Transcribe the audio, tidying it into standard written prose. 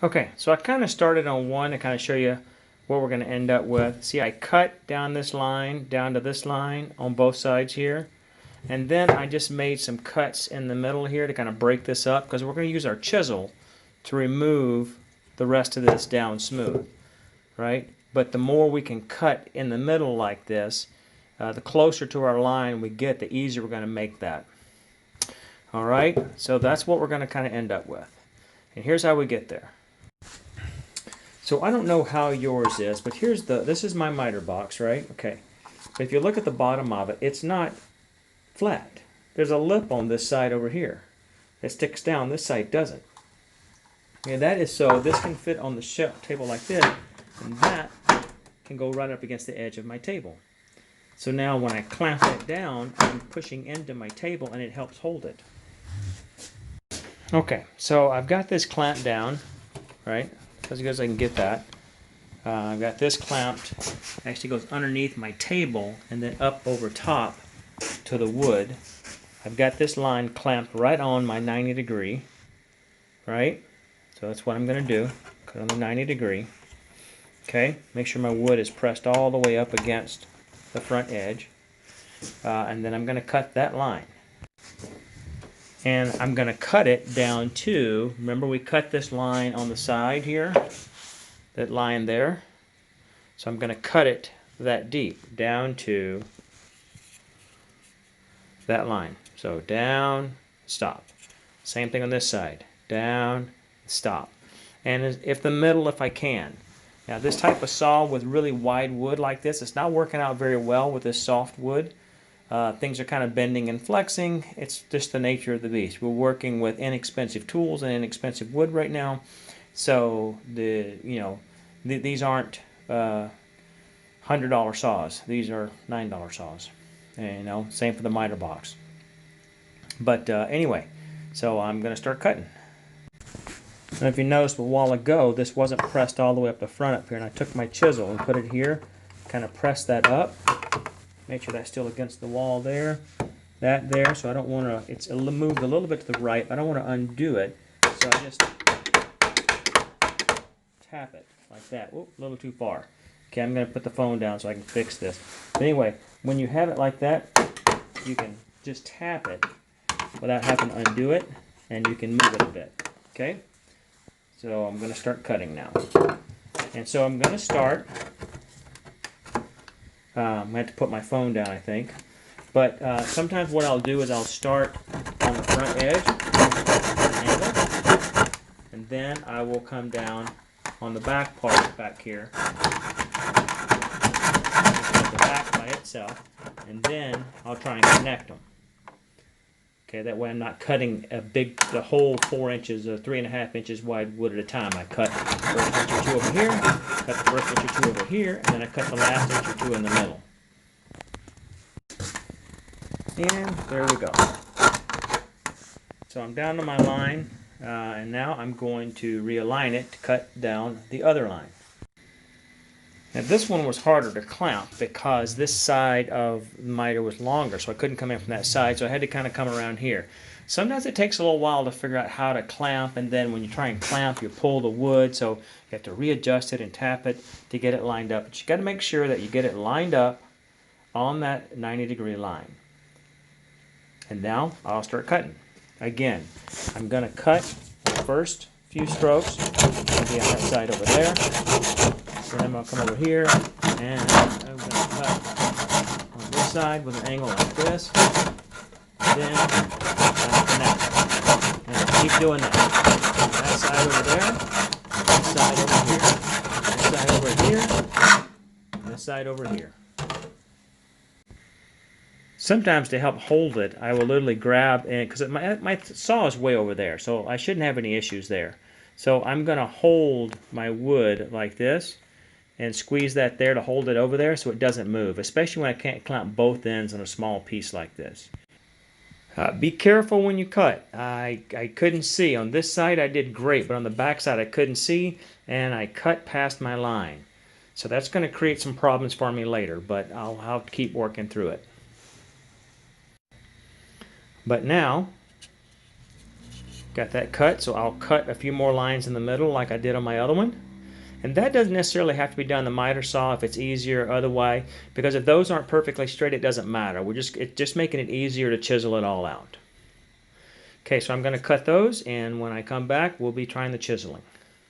Okay, so I kind of started on one to kind of show you what we're going to end up with. See, I cut down this line, down to this line on both sides here. And then I just made some cuts in the middle here to kind of break this up because we're going to use our chisel to remove the rest of this down smooth, right? But the more we can cut in the middle like this, the closer to our line we get, the easier we're going to make that. All right, so that's what we're going to kind of end up with. And here's how we get there. So I don't know how yours is, but this is my miter box, right? Okay. But if you look at the bottom of it, it's not flat. There's a lip on this side over here that sticks down. This side doesn't. And that is so this can fit on the shelf table like this, and that can go right up against the edge of my table. So now when I clamp it down, I'm pushing into my table and it helps hold it. Okay, so I've got this clamped down, right? As good as I can get that. I've got this clamped. It actually goes underneath my table and then up over top to the wood. I've got this line clamped right on my 90 degree, right? So that's what I'm going to do. Cut on the 90 degree. Okay, make sure my wood is pressed all the way up against the front edge. And then I'm going to cut that line. And I'm going to cut it down to, remember we cut this line on the side here, that line there. So I'm going to cut it that deep, down to that line. So down, stop. Same thing on this side, down, stop. And if the middle, if I can. Now this type of saw with really wide wood like this, it's not working out very well with this soft wood. Things are kind of bending and flexing. It's just the nature of the beast. We're working with inexpensive tools and inexpensive wood right now, so these aren't $100 saws. These are $9 saws. And, same for the miter box. But anyway, so I'm going to start cutting. And if you noticed a while ago, this wasn't pressed all the way up the front up here, and I took my chisel and put it here, kind of pressed that up. Make sure that's still against the wall there. That there, so I don't want to, it's moved a little bit to the right, but I don't want to undo it. So I just tap it like that. Whoop, a little too far. Okay, I'm going to put the phone down so I can fix this. But anyway, when you have it like that, you can just tap it without having to undo it, and you can move it a bit. Okay? So I'm going to start cutting now. And so I'm going to start. I have to put my phone down, I think. But sometimes what I'll do is I'll start on the front edge, and then I will come down on the back part back here, the back by itself, and then I'll try and connect them. Okay, that way I'm not cutting the whole 4 inches or 3.5 inches wide wood at a time. I cut the first inch or two over here, cut the first inch or two over here, and then I cut the last inch or two in the middle. And there we go. So I'm down to my line, and now I'm going to realign it to cut down the other line. Now this one was harder to clamp because this side of the miter was longer, so I couldn't come in from that side, so I had to kind of come around here. Sometimes it takes a little while to figure out how to clamp, and then when you try and clamp, you pull the wood, so you have to readjust it and tap it to get it lined up. But you got to make sure that you get it lined up on that 90 degree line. And now I'll start cutting. Again, I'm going to cut the first few strokes. I'll be on that side over there. Then I'll come over here, and I'm going to cut on this side with an angle like this. Then I'll connect. And I'll keep doing that. That side over there, this side over here, this side over here, and this side over here. Sometimes to help hold it, I will literally grab, and because my saw is way over there, so I shouldn't have any issues there. So I'm going to hold my wood like this and squeeze that there to hold it over there so it doesn't move, especially when I can't clamp both ends on a small piece like this. Be careful when you cut. I couldn't see. On this side I did great, but on the back side I couldn't see, and I cut past my line. So that's going to create some problems for me later, but I'll have to keep working through it. But now Got that cut, so I'll cut a few more lines in the middle like I did on my other one. And that doesn't necessarily have to be done the miter saw if it's easier other way, because if those aren't perfectly straight, it doesn't matter. It's just making it easier to chisel it all out. Okay, so I'm going to cut those, and when I come back, we'll be trying the chiseling.